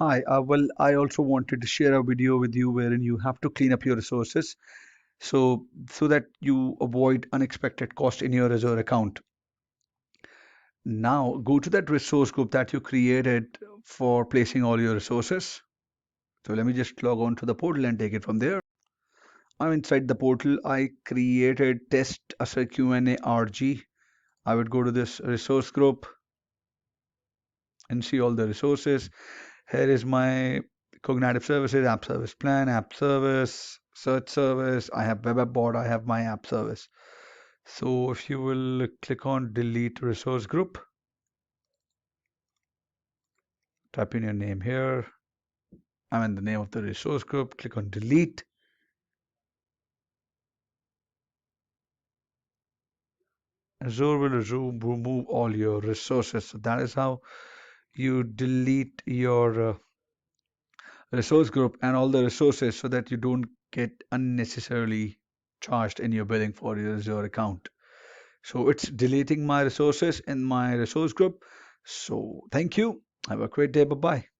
Hi, well, I also wanted to share a video with you wherein you have to clean up your resources so that you avoid unexpected cost in your Azure account. Now, go to that resource group that you created for placing all your resources. So let me just log on to the portal and take it from there. I'm inside the portal. I created test Azure Q&A RG. I would go to this resource group and see all the resources. Here is my cognitive services, app service plan, app service, search service. I have web app bot, I have my app service. So if you will click on delete resource group, type in your name here. I'm in the name of the resource group, click on delete. Azure will remove all your resources. So that is how you delete your resource group and all the resources so that you don't get unnecessarily charged in your billing for your Azure account. So it's deleting my resources in my resource group. So thank you. Have a great day. Bye bye.